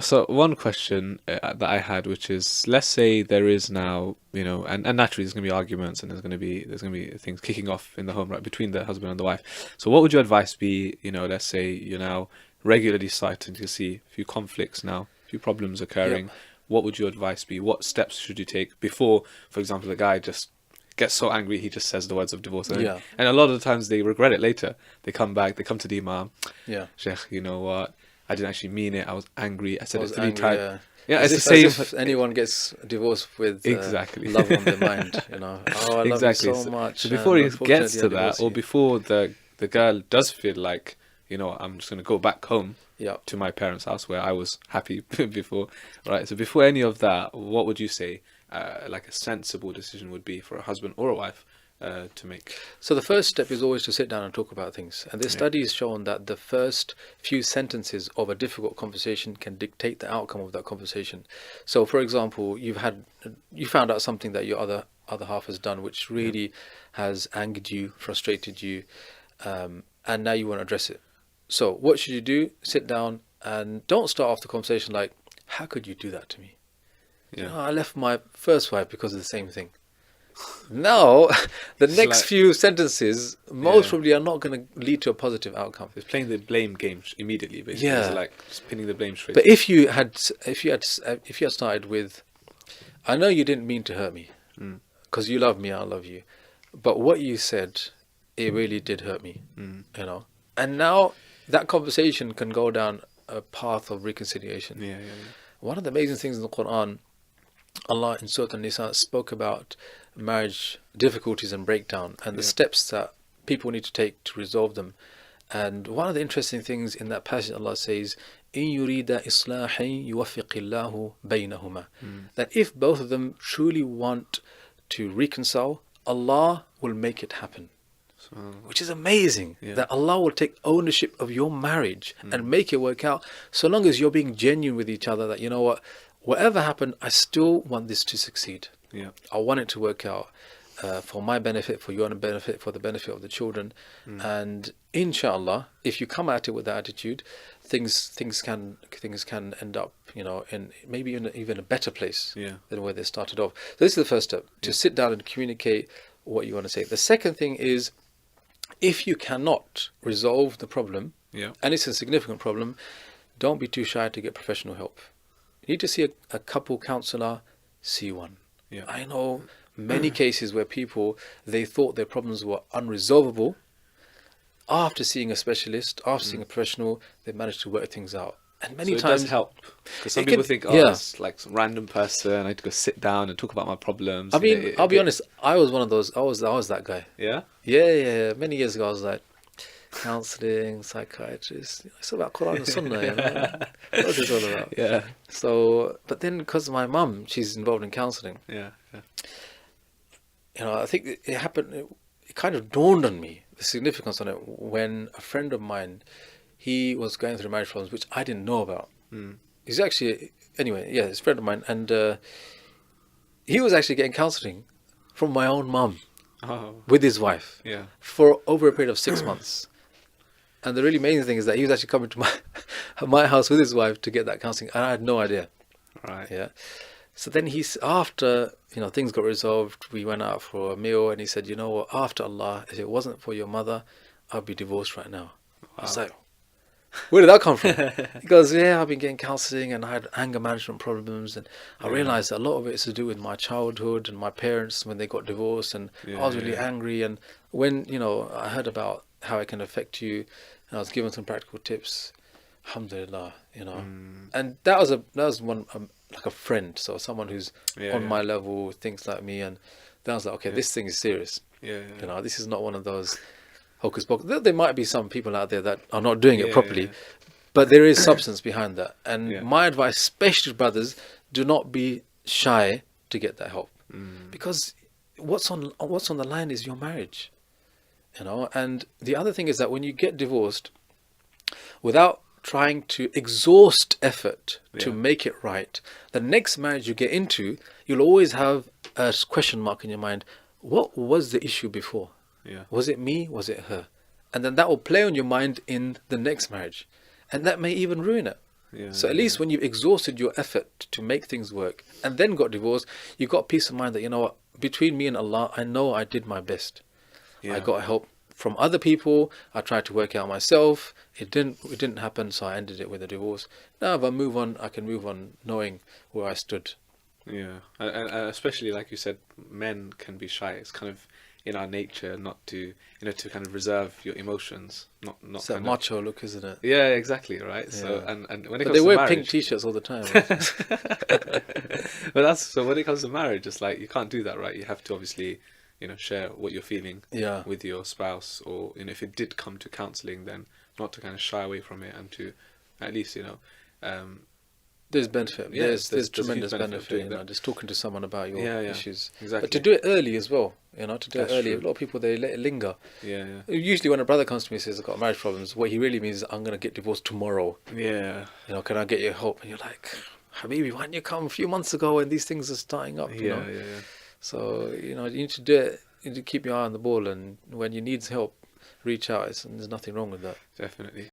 So one question that I had, which is, let's say there is now, and naturally there's going to be arguments and there's going to be things kicking off in the home, right, between the husband and the wife. So what would your advice be? Let's say you're now regularly starting to see a few conflicts now, a few problems Yep. occurring. What would your advice be? What steps should you take before, for example, the guy just gets so angry he just says the words of divorce, Yeah. and a lot of the times they regret it later. They come back, they come to the imam, Yeah. Sheikh, you know what? I didn't actually mean it. I was angry. I I said it was three angry. times. Yeah. Yeah, As it's the if as same. if anyone gets divorced with Exactly. love on their mind. Oh, I love you Exactly. so So much, before and he gets unfortunately I to that, divorce or you. before the girl does feel like, I'm just gonna go back home Yeah. to my parents' house where I was happy before, right? So before any of that, what would you say, like a sensible decision would be for a husband or a wife, to make? So the first step is always to sit down and talk about things. And this Yeah. study has shown that the first few sentences of a difficult conversation can dictate the outcome of that conversation. So, for example, you found out something that your other half has done, which Yeah. really has angered you, frustrated you, and now you want to address it. So, what should you do? Sit down and don't start off the conversation like, "How could you do that to me? Yeah. I left my first wife because of the same thing." Now, the It's next like, few sentences most yeah, probably are not going to lead to a positive outcome. it's playing the blame game immediately. Basically, it's Yeah, like just pinning the blame straight but on. if you had started with, "I know you didn't mean to hurt me, Mm, because you love me, I love you, but what you said, it really did hurt me," mm. and now that conversation can go down a path of reconciliation. Yeah, yeah, One of the amazing things in the Quran, Allah in Surah An-Nisa spoke about marriage difficulties and breakdown and the yeah, steps that people need to take to resolve them. And one of the interesting things in that passage, Allah says, "In yurida islahin yuwaffiqillahu baynahuma." yeah. Mm. That if both of them truly want to reconcile, Allah will make it happen. So, Which is amazing, yeah. that Allah will take ownership of your marriage and Mm. make it work out, so long as you're being genuine with each other, that whatever happened, I still want this to succeed. Yeah. I want it to work out for my benefit, for your benefit, for the benefit of the children. Mm. And inshallah, if you come at it with that attitude, things can end up, in maybe even a better place Yeah. than where they started off. So this is the first step, to Yeah. sit down and communicate what you want to say. The second thing is, if you cannot resolve the problem, Yeah. and it's a significant problem, don't be too shy to get professional help. You need to see a couple counselor, see one. Yeah. I know many cases where people, they thought their problems were unresolvable. After seeing a specialist, after seeing a professional, they managed to work things out. And So many it does times help because some it people can, think, oh, yeah. it's like some random person. I need to go sit down and talk about my problems. I mean, It- I'll be it- honest. I was one of those. I was that guy. Yeah. Yeah. Many years ago, I was like, counseling, psychiatrist. It's about Quran and Sunnah. What's this all about? Yeah. So, but then because my mum, she's involved in counseling. Yeah. Yeah. I think it happened. It kind of dawned on me the significance on it when a friend of mine, he was going through marriage problems which I didn't know about. Mm. He's actually, anyway, yeah, he's a friend of mine, and he was actually getting counseling from my own mum Oh. with his wife Yeah. for over a period of 6 months. And the really amazing thing is that he was actually coming to my house with his wife to get that counseling, and I had no idea. Right. Yeah. So then after things got resolved, we went out for a meal, and he said, "You know what? After Allah, if it wasn't for your mother, I'd be divorced right now." I was Wow. like, "Where did that come from?" He goes, "Yeah, I've been getting counseling, and I had anger management problems, and I Yeah. realized that a lot of it is to do with my childhood and my parents when they got divorced, and I was really Yeah. angry. And when I heard about how it can affect you, and I was given some practical tips, alhamdulillah, Mm. and that was one, like a friend, so someone who's Yeah. on Yeah. my level, thinks like me, and then I was like, okay, Yeah. this thing is serious. Yeah. Yeah. This is not one of those hocus pocus. There might be some people out there that are not doing it Yeah. properly, Yeah. but there is substance behind that. And Yeah. my advice, especially to brothers, do not be shy to get that help, Mm. because what's on the line is your marriage. And the other thing is that when you get divorced, without trying to exhaust effort to Yeah. make it right, the next marriage you get into, you'll always have a question mark in your mind. What was the issue before? Yeah. Was it me? Was it her? And then that will play on your mind in the next marriage. And that may even ruin it. Yeah, So at yeah, least when you've exhausted your effort to make things work and then got divorced, you got peace of mind that, you know what, between me and Allah, I know I did my best. I yeah, got help from other people. I tried to work it out myself. It didn't happen, so I ended it with a divorce. Now if I move on, I can move on knowing where I stood. yeah. And especially like you said, men can be shy. It's kind of in our nature not to, to kind of reserve your emotions, not It's that kind of. macho look, isn't it? Yeah, exactly, right. So Yeah. and when it But comes they to wear pink marriage, t-shirts all the time. but that's so when it comes to marriage, it's like you can't do that, right? You have to obviously, share what you're feeling Yeah. with your spouse, or if it did come to counseling, then not to kind of shy away from it, and to at least, um, There's benefit. yeah, There's there's a huge tremendous benefit of benefit, doing that. just talking to someone about your Yeah, yeah, issues. But exactly. to do it early as well, to do That's it early. true. A lot of people, they let it linger. Yeah, yeah, Usually when a brother comes to me and says, I've got marriage problems, what he really means is, I'm going to get divorced tomorrow. yeah, Can I get your help? And you're like, Habibi, why didn't you come a few months ago when these things are starting up, yeah, yeah, yeah. So, you need to do it. You need to keep your eye on the ball, and when you need help, reach out. There's nothing wrong with that. Definitely.